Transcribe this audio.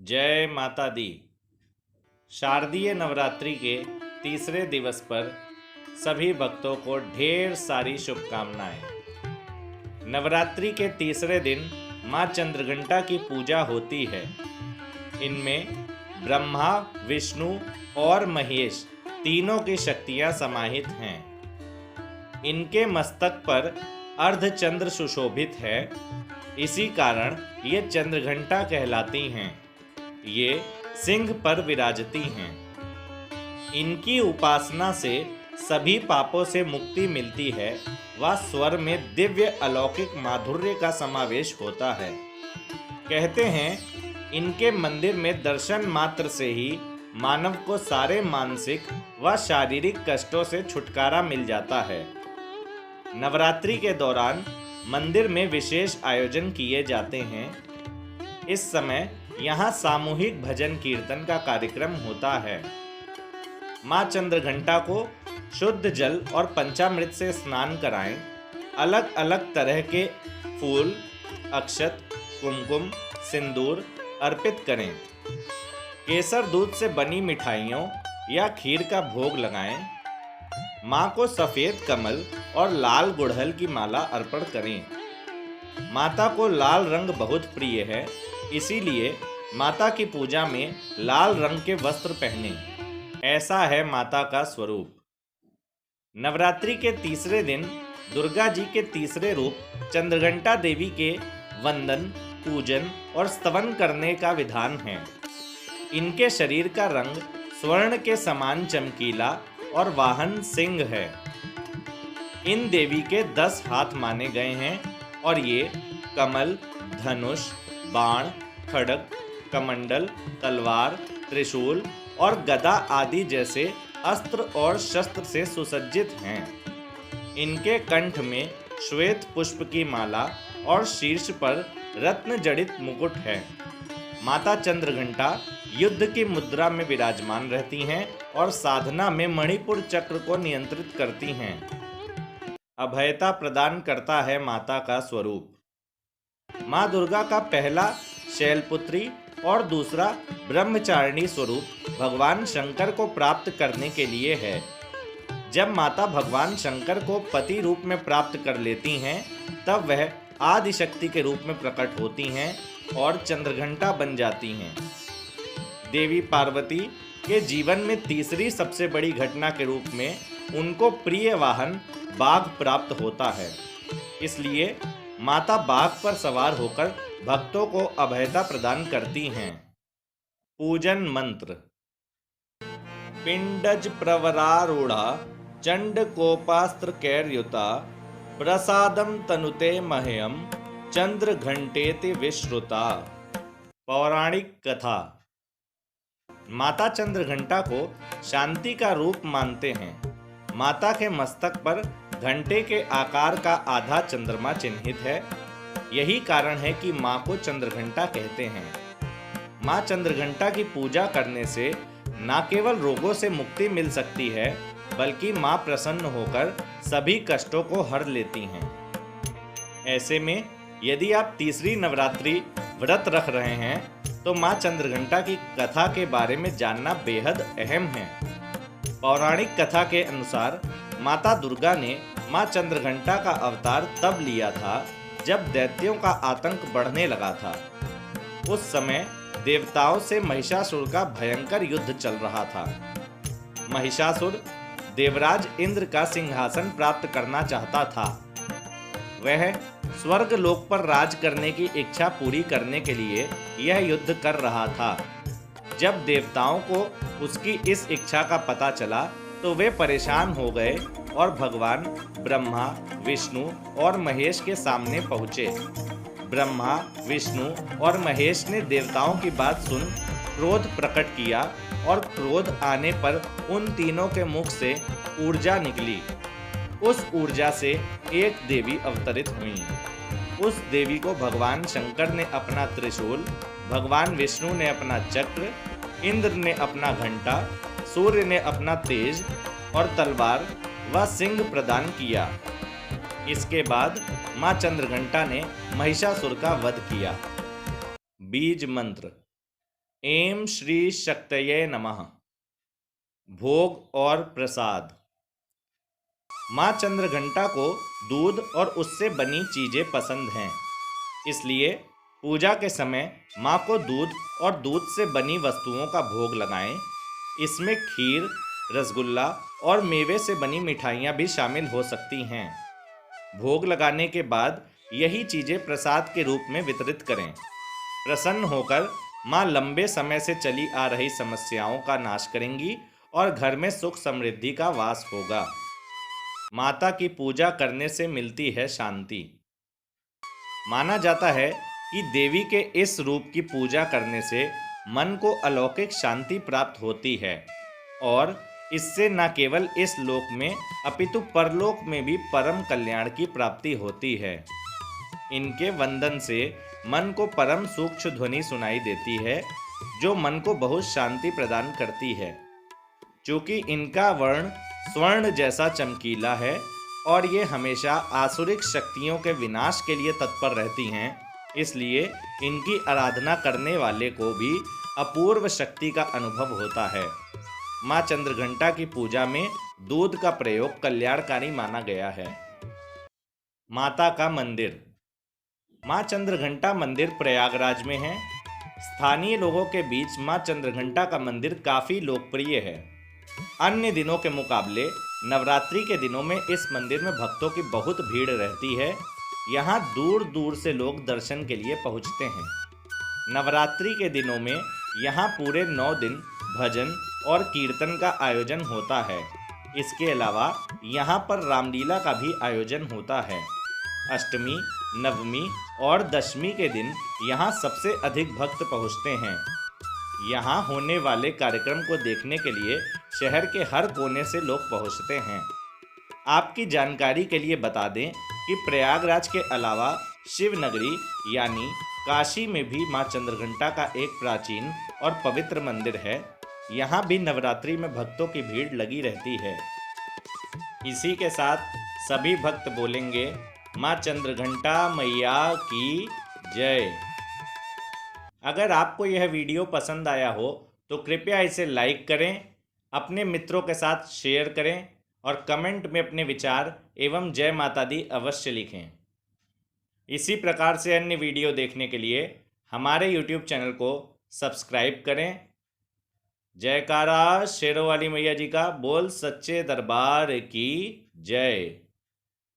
जय माता दी। शारदीय नवरात्रि के तीसरे दिवस पर सभी भक्तों को ढेर सारी शुभकामनाएं। नवरात्रि के तीसरे दिन माँ चंद्रघंटा की पूजा होती है। इनमें ब्रह्मा, विष्णु और महेश तीनों की शक्तियां समाहित हैं। इनके मस्तक पर अर्धचंद्र सुशोभित है, इसी कारण ये चंद्रघंटा कहलाती हैं। ये सिंह पर विराजती हैं। इनकी उपासना से सभी पापों से मुक्ति मिलती है व स्वर में दिव्य अलौकिक माधुर्य का समावेश होता है। कहते हैं इनके मंदिर में दर्शन मात्र से ही मानव को सारे मानसिक व शारीरिक कष्टों से छुटकारा मिल जाता है। नवरात्रि के दौरान मंदिर में विशेष आयोजन किए जाते हैं। इस समय यहाँ सामूहिक भजन कीर्तन का कार्यक्रम होता है। माँ चंद्रघंटा को शुद्ध जल और पंचामृत से स्नान कराएं। अलग अलग तरह के फूल, अक्षत, कुमकुम, सिंदूर अर्पित करें। केसर दूध से बनी मिठाइयों या खीर का भोग लगाएं। माँ को सफ़ेद कमल और लाल गुड़हल की माला अर्पण करें। माता को लाल रंग बहुत प्रिय है, इसीलिए माता की पूजा में लाल रंग के वस्त्र पहनें। ऐसा है माता का स्वरूप। नवरात्रि के तीसरे दिन दुर्गा जी के तीसरे रूप चंद्रघंटा देवी के वंदन, पूजन और स्तवन करने का विधान है। इनके शरीर का रंग स्वर्ण के समान चमकीला और वाहन सिंह है। इन देवी के 10 हाथ माने गए हैं और ये कमल, धनुष, बाण, खड्ग, कमंडल, तलवार, त्रिशूल और गदा आदि जैसे अस्त्र और शस्त्र से सुसज्जित हैं। इनके कंठ में श्वेत पुष्प की माला और शीर्ष पर रत्न जड़ित मुकुट है। माता चंद्रघंटा युद्ध की मुद्रा में विराजमान रहती हैं और साधना में मणिपुर चक्र को नियंत्रित करती हैं। अभयता प्रदान करता है माता का स्वरूप। माँ दुर्गा का पहला शैलपुत्री और दूसरा ब्रह्मचारिणी स्वरूप भगवान शंकर को प्राप्त करने के लिए है। जब माता भगवान शंकर को पति रूप में प्राप्त कर लेती हैं, तब वह आदिशक्ति के रूप में प्रकट होती हैं और चंद्रघंटा बन जाती हैं। देवी पार्वती के जीवन में तीसरी सबसे बड़ी घटना के रूप में उनको प्रिय वाहन बाघ प्राप्त होता है। इसलिए माता बाघ पर सवार होकर भक्तों को अभयता प्रदान करती हैं। पूजन मंत्र। पिंडज प्रवरारूढ़ा चंड कोपास्त्र कैर्युता प्रसादम तनुते मह्यम चंद्र घंटेति विश्रुता। पौराणिक कथा। माता चंद्रघंटा को शांति का रूप मानते हैं। माता के मस्तक पर घंटे के आकार का आधा चंद्रमा चिन्हित है। यही कारण है कि माँ को चंद्रघंटा कहते हैं। माँ चंद्रघंटा की पूजा करने से न केवल रोगों से मुक्ति मिल सकती है, बल्कि माँ प्रसन्न होकर सभी कष्टों को हर लेती हैं। ऐसे में यदि आप तीसरी नवरात्रि व्रत रख रहे हैं तो माँ चंद्रघंटा की कथा के बारे में जानना बेहद अहम है। पौराणिक कथा के अनुसार माता दुर्गा ने माँ चंद्रघंटा का अवतार तब लिया था जब दैत्यों का आतंक बढ़ने लगा था। उस समय देवताओं से महिषासुर का भयंकर युद्ध चल रहा था। महिषासुर देवराज इंद्र का सिंहासन प्राप्त करना चाहता था। वह स्वर्ग लोक पर राज करने की इच्छा पूरी करने के लिए यह युद्ध कर रहा था। जब देवताओं को उसकी इस इच्छा का पता चला तो वे परेशान हो गए और भगवान ब्रह्मा, विष्णु और महेश के सामने पहुँचे। ब्रह्मा, विष्णु और महेश ने देवताओं की बात सुन क्रोध प्रकट किया और क्रोध आने पर उन तीनों के मुख से ऊर्जा निकली। उस ऊर्जा से एक देवी अवतरित हुई। उस देवी को भगवान शंकर ने अपना त्रिशूल, भगवान विष्णु ने अपना चक्र, इंद्र ने अपना घंटा, सूर्य ने अपना तेज और तलवार व सिंह प्रदान किया। इसके बाद माँ चंद्रघंटा ने महिषासुर का वध किया। बीज मंत्र। एम श्री शक्तये नमः। भोग और प्रसाद। माँ चंद्रघंटा को दूध और उससे बनी चीज़ें पसंद हैं, इसलिए पूजा के समय माँ को दूध और दूध से बनी वस्तुओं का भोग लगाएं। इसमें खीर, रसगुल्ला और मेवे से बनी मिठाइयाँ भी शामिल हो सकती हैं। भोग लगाने के बाद यही चीज़ें प्रसाद के रूप में वितरित करें। प्रसन्न होकर माँ लंबे समय से चली आ रही समस्याओं का नाश करेंगी और घर में सुख समृद्धि का वास होगा। माता की पूजा करने से मिलती है शांति। माना जाता है कि देवी के इस रूप की पूजा करने से मन को अलौकिक शांति प्राप्त होती है और इससे न केवल इस लोक में अपितु परलोक में भी परम कल्याण की प्राप्ति होती है। इनके वंदन से मन को परम सूक्ष्म ध्वनि सुनाई देती है, जो मन को बहुत शांति प्रदान करती है। चूँकि इनका वर्ण स्वर्ण जैसा चमकीला है और ये हमेशा आसुरिक शक्तियों के विनाश के लिए तत्पर रहती हैं, इसलिए इनकी आराधना करने वाले को भी अपूर्व शक्ति का अनुभव होता है। माँ चंद्रघंटा की पूजा में दूध का प्रयोग कल्याणकारी माना गया है। माता का मंदिर। माँ चंद्रघंटा मंदिर प्रयागराज में है। स्थानीय लोगों के बीच माँ चंद्रघंटा का मंदिर काफ़ी लोकप्रिय है। अन्य दिनों के मुकाबले नवरात्रि के दिनों में इस मंदिर में भक्तों की बहुत भीड़ रहती है। यहाँ दूर दूर से लोग दर्शन के लिए पहुँचते हैं। नवरात्रि के दिनों में यहाँ पूरे 9 दिन भजन और कीर्तन का आयोजन होता है। इसके अलावा यहाँ पर रामलीला का भी आयोजन होता है। अष्टमी, नवमी और दशमी के दिन यहाँ सबसे अधिक भक्त पहुँचते हैं। यहाँ होने वाले कार्यक्रम को देखने के लिए शहर के हर कोने से लोग पहुँचते हैं। आपकी जानकारी के लिए बता दें कि प्रयागराज के अलावा शिवनगरी यानी काशी में भी माँ चंद्रघंटा का एक प्राचीन और पवित्र मंदिर है। यहाँ भी नवरात्रि में भक्तों की भीड़ लगी रहती है। इसी के साथ सभी भक्त बोलेंगे माँ चंद्रघंटा मैया की जय। अगर आपको यह वीडियो पसंद आया हो तो कृपया इसे लाइक करें, अपने मित्रों के साथ शेयर करें और कमेंट में अपने विचार एवं जय माता दी अवश्य लिखें। इसी प्रकार से अन्य वीडियो देखने के लिए हमारे YouTube चैनल को सब्सक्राइब करें। जयकारा शेरों वाली मैया जी का, बोल सच्चे दरबार की जय।